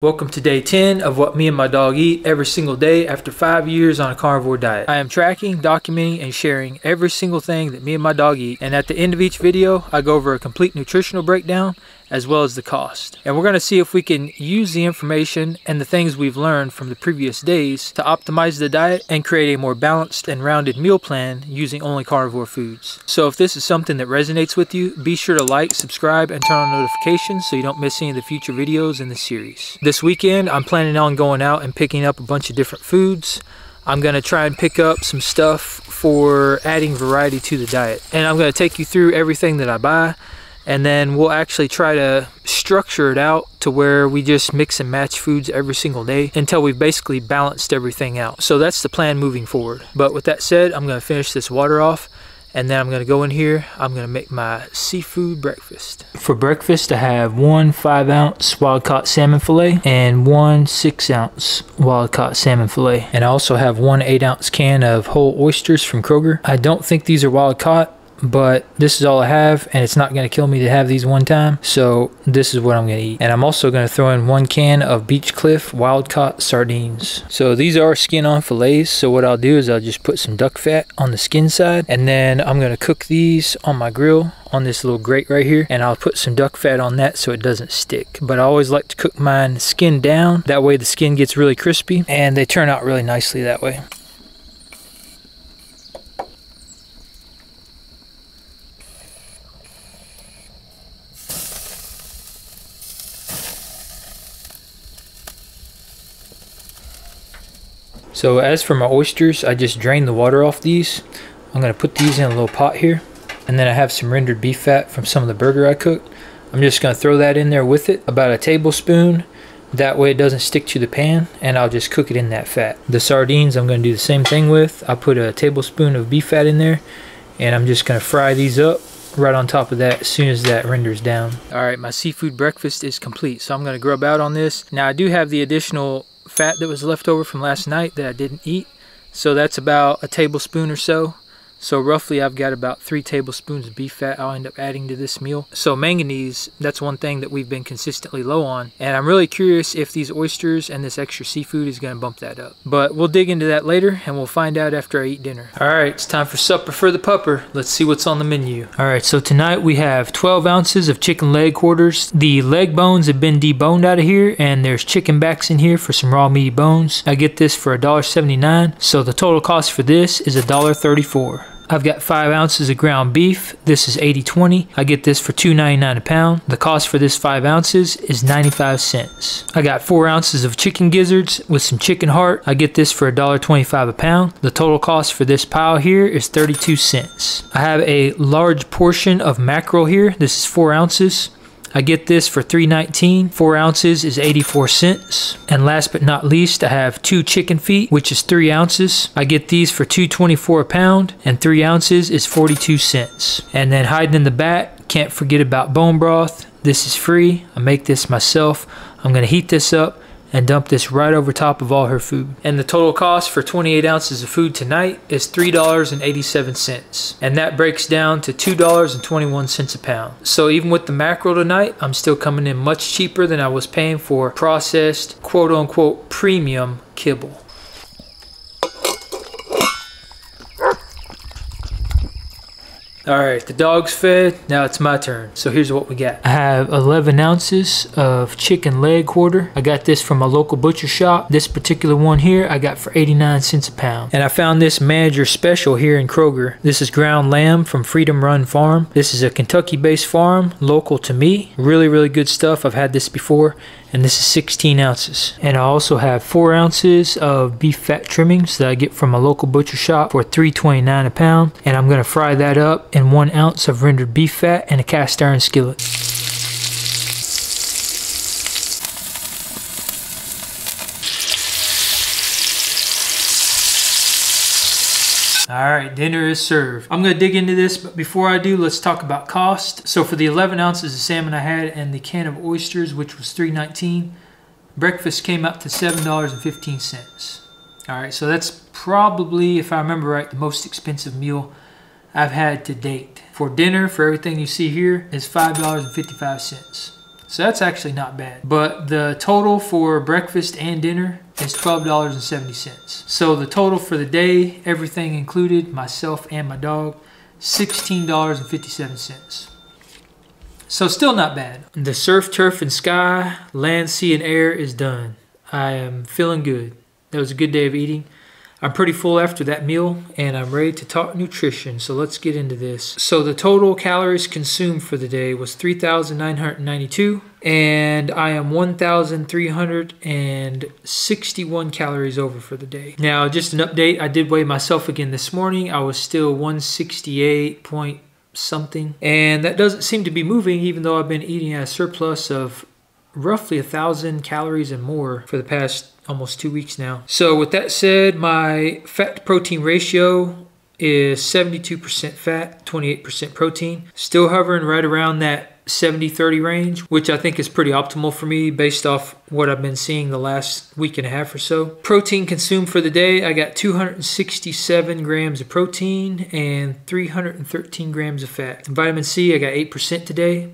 Welcome to day 10 of what me and my dog eat every single day after 5 years on a carnivore diet. I am tracking, documenting, and sharing every single thing that me and my dog eat, and at the end of each video I go over a complete nutritional breakdown as well as the cost. And we're going to see if we can use the information and the things we've learned from the previous days to optimize the diet and create a more balanced and rounded meal plan using only carnivore foods. So if this is something that resonates with you, be sure to like, subscribe, and turn on notifications so you don't miss any of the future videos in the series. This weekend I'm planning on going out and picking up a bunch of different foods. I'm going to try and pick up some stuff for adding variety to the diet. And I'm going to take you through everything that I buy, and then we'll actually try to structure it out to where we just mix and match foods every single day until we've basically balanced everything out. So that's the plan moving forward. But with that said, I'm going to finish this water off, and then I'm going to go in here. I'm going to make my seafood breakfast. For breakfast, I have one 5-ounce wild-caught salmon fillet and one 6-ounce wild-caught salmon fillet. And I also have one 8-ounce can of whole oysters from Kroger. I don't think these are wild-caught, but this is all I have, and it's not going to kill me to have these one time, so this is what I'm going to eat. And I'm also going to throw in one can of Beach Cliff wild-caught sardines. So these are skin-on fillets, so what I'll do is I'll just put some duck fat on the skin side, and then I'm going to cook these on my grill on this little grate right here, and I'll put some duck fat on that so it doesn't stick. But I always like to cook mine skin down, that way the skin gets really crispy, and they turn out really nicely that way. So as for my oysters, I just drained the water off these. I'm going to put these in a little pot here. And then I have some rendered beef fat from some of the burger I cooked. I'm just going to throw that in there with it, about a tablespoon. That way it doesn't stick to the pan, and I'll just cook it in that fat. The sardines I'm going to do the same thing with. I put a tablespoon of beef fat in there, and I'm just going to fry these up right on top of that as soon as that renders down. Alright, my seafood breakfast is complete, so I'm going to grub out on this. Now I do have the additional fat that was left over from last night that I didn't eat, so that's about a tablespoon or so. So roughly I've got about 3 tablespoons of beef fat I'll end up adding to this meal. So manganese, that's one thing that we've been consistently low on, and I'm really curious if these oysters and this extra seafood is going to bump that up. But we'll dig into that later, and we'll find out after I eat dinner. Alright, it's time for supper for the pupper. Let's see what's on the menu. Alright, so tonight we have 12 ounces of chicken leg quarters. The leg bones have been deboned out of here, and there's chicken backs in here for some raw meaty bones. I get this for $1.79, so the total cost for this is $1.34. I've got 5 ounces of ground beef. This is 80/20. I get this for $2.99 a pound. The cost for this 5 ounces is 95 cents. I got 4 ounces of chicken gizzards with some chicken heart. I get this for $1.25 a pound. The total cost for this pile here is 32 cents. I have a large portion of mackerel here. This is 4 ounces. I get this for $3.19. 4 ounces is 84 cents. And last but not least, I have 2 chicken feet, which is 3 ounces. I get these for $2.24 a pound, and 3 ounces is 42 cents. And then hiding in the back, can't forget about bone broth. This is free. I make this myself. I'm going to heat this up and dump this right over top of all her food. And the total cost for 28 ounces of food tonight is $3.87. And that breaks down to $2.21 a pound. So even with the mackerel tonight, I'm still coming in much cheaper than I was paying for processed, quote-unquote, premium kibble. Alright, the dog's fed, now it's my turn. So here's what we got. I have 11 ounces of chicken leg quarter. I got this from a local butcher shop. This particular one here I got for 89 cents a pound. And I found this manager special here in Kroger. This is ground lamb from Freedom Run Farm. This is a Kentucky-based farm, local to me. Really, really good stuff. I've had this before. And this is 16 ounces. And I also have 4 ounces of beef fat trimmings that I get from a local butcher shop for $3.29 a pound. And I'm going to fry that up in 1 ounce of rendered beef fat in a cast iron skillet. Alright, dinner is served. I'm going to dig into this, but before I do, let's talk about cost. So for the 11 ounces of salmon I had and the can of oysters, which was $3.19, breakfast came out to $7.15. Alright, so that's probably, if I remember right, the most expensive meal I've had to date. For dinner, for everything you see here, is $5.55. So that's actually not bad. But the total for breakfast and dinner is $12.70. So the total for the day, everything included, myself and my dog, $16.57. So still not bad. The surf, turf, and sky, land, sea, and air is done. I am feeling good. That was a good day of eating. I'm pretty full after that meal, and I'm ready to talk nutrition, so let's get into this. So the total calories consumed for the day was 3,992, and I am 1,361 calories over for the day. Now, just an update, I did weigh myself again this morning. I was still 168 point something, and that doesn't seem to be moving, even though I've been eating at a surplus of roughly 1,000 calories and more for the past almost 2 weeks now. So with that said, my fat to protein ratio is 72% fat, 28% protein. Still hovering right around that 70-30 range, which I think is pretty optimal for me based off what I've been seeing the last week and a half or so. Protein consumed for the day, I got 267 grams of protein and 313 grams of fat. Vitamin C, I got 8% today.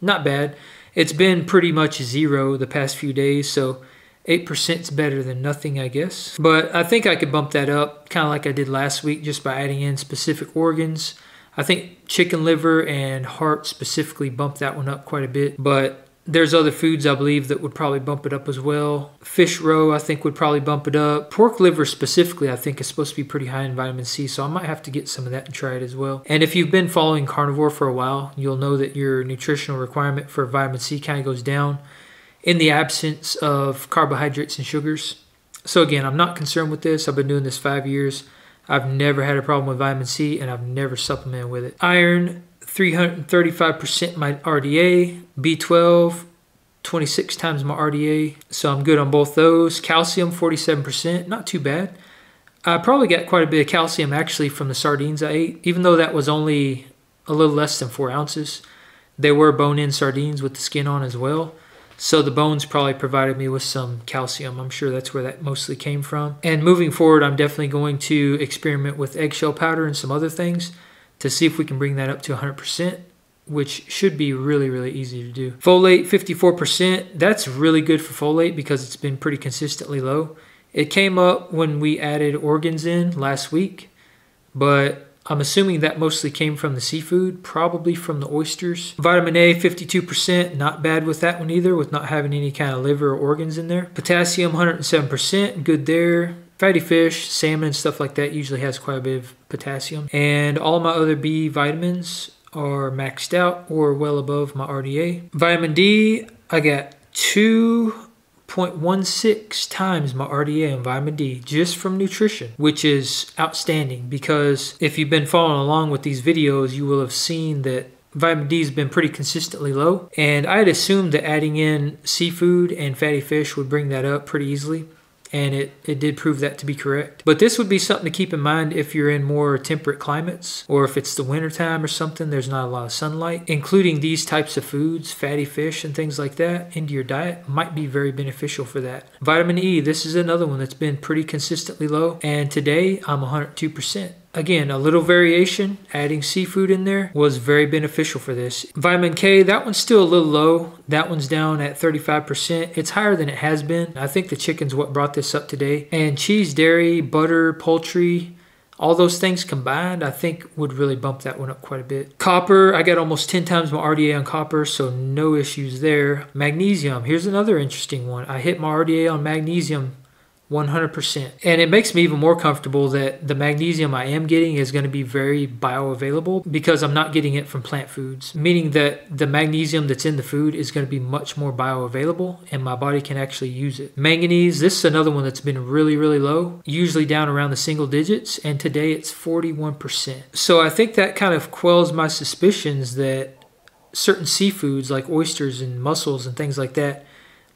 Not bad. It's been pretty much zero the past few days, so 8% is better than nothing, I guess. But I think I could bump that up, kind of like I did last week, just by adding in specific organs. I think chicken liver and heart specifically bumped that one up quite a bit. But there's other foods, I believe, that would probably bump it up as well. Fish roe, I think, would probably bump it up. Pork liver specifically, I think, is supposed to be pretty high in vitamin C, so I might have to get some of that and try it as well. And if you've been following carnivore for a while, you'll know that your nutritional requirement for vitamin C kind of goes down in the absence of carbohydrates and sugars. So again, I'm not concerned with this. I've been doing this 5 years. I've never had a problem with vitamin C, and I've never supplemented with it. Iron, 335% my RDA. B12, 26 times my RDA. So I'm good on both those. Calcium, 47%. Not too bad. I probably got quite a bit of calcium actually from the sardines I ate, even though that was only a little less than 4 ounces. They were bone-in sardines with the skin on as well. So the bones probably provided me with some calcium. I'm sure that's where that mostly came from. And moving forward, I'm definitely going to experiment with eggshell powder and some other things to see if we can bring that up to 100%, which should be really, really easy to do. Folate, 54%. That's really good for folate because it's been pretty consistently low. It came up when we added organs in last week, but I'm assuming that mostly came from the seafood, probably from the oysters. Vitamin A, 52%, not bad with that one either, with not having any kind of liver or organs in there. Potassium, 107%, good there. Fatty fish, salmon, and stuff like that usually has quite a bit of potassium. And all my other B vitamins are maxed out or well above my RDA. Vitamin D, I got 2.16 times my RDA on vitamin D just from nutrition, which is outstanding because if you've been following along with these videos, you will have seen that vitamin D has been pretty consistently low, and I had assumed that adding in seafood and fatty fish would bring that up pretty easily, and it did prove that to be correct. But this would be something to keep in mind if you're in more temperate climates, or if it's the winter time or something, there's not a lot of sunlight. Including these types of foods, fatty fish and things like that, into your diet might be very beneficial for that. Vitamin E, this is another one that's been pretty consistently low, and today I'm 102%. Again, a little variation, adding seafood in there was very beneficial for this. Vitamin K, that one's still a little low. That one's down at 35%. It's higher than it has been. I think the chicken's what brought this up today. And cheese, dairy, butter, poultry, all those things combined, I think would really bump that one up quite a bit. Copper, I got almost 10 times my RDA on copper, so no issues there. Magnesium, here's another interesting one. I hit my RDA on magnesium 100%. And it makes me even more comfortable that the magnesium I am getting is going to be very bioavailable because I'm not getting it from plant foods, meaning that the magnesium that's in the food is going to be much more bioavailable and my body can actually use it. Manganese, this is another one that's been really, really low, usually down around the single digits, and today it's 41%. So I think that kind of quells my suspicions that certain seafoods like oysters and mussels and things like that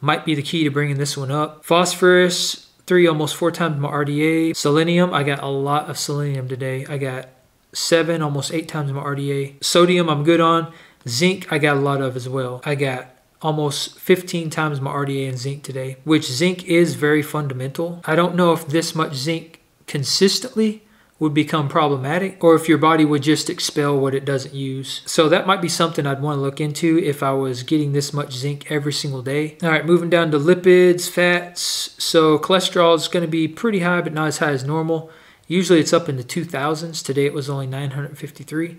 might be the key to bringing this one up. Phosphorus, almost 4 times my RDA. Selenium, I got a lot of selenium today. I got 7, almost 8 times my RDA. Sodium, I'm good on. Zinc, I got a lot of as well. I got almost 15 times my RDA in zinc today, which zinc is very fundamental. I don't know if this much zinc consistently would become problematic, or if your body would just expel what it doesn't use. So that might be something I'd want to look into if I was getting this much zinc every single day. All right, moving down to lipids, fats. So cholesterol is going to be pretty high, but not as high as normal. Usually it's up in the 2000s. Today it was only 953,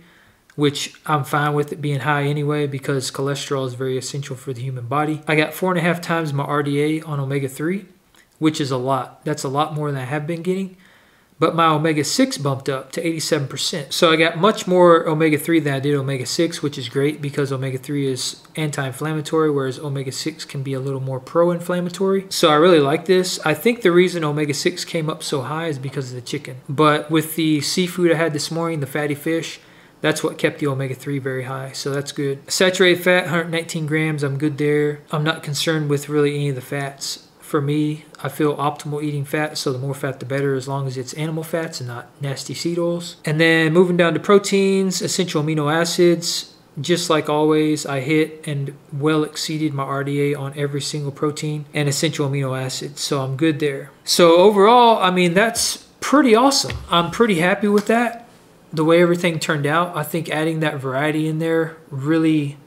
which I'm fine with it being high anyway because cholesterol is very essential for the human body. I got 4.5 times my RDA on omega-3, which is a lot. That's a lot more than I have been getting. But my omega-6 bumped up to 87%. So I got much more omega-3 than I did omega-6, which is great because omega-3 is anti-inflammatory, whereas omega-6 can be a little more pro-inflammatory. So I really like this. I think the reason omega-6 came up so high is because of the chicken. But with the seafood I had this morning, the fatty fish, that's what kept the omega-3 very high, so that's good. Saturated fat, 119 grams, I'm good there. I'm not concerned with really any of the fats. For me, I feel optimal eating fat, so the more fat the better as long as it's animal fats and not nasty seed oils. And then moving down to proteins, essential amino acids, just like always, I hit and well exceeded my RDA on every single protein and essential amino acids, so I'm good there. So overall, I mean, that's pretty awesome. I'm pretty happy with that. The way everything turned out, I think adding that variety in there really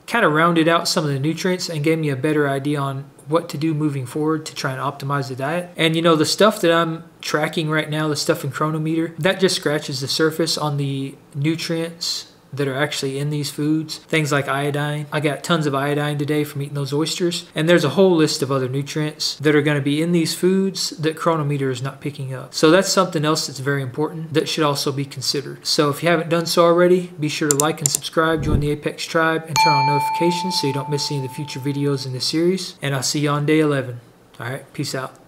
kind of rounded out some of the nutrients and gave me a better idea on what to do moving forward to try and optimize the diet. And you know, the stuff that I'm tracking right now, the stuff in Chronometer, that just scratches the surface on the nutrients that are actually in these foods. Things like iodine. I got tons of iodine today from eating those oysters. And there's a whole list of other nutrients that are going to be in these foods that Chronometer is not picking up. So that's something else that's very important that should also be considered. So if you haven't done so already, be sure to like and subscribe, join the Apex Tribe, and turn on notifications so you don't miss any of the future videos in this series. And I'll see you on day 11. All right, peace out.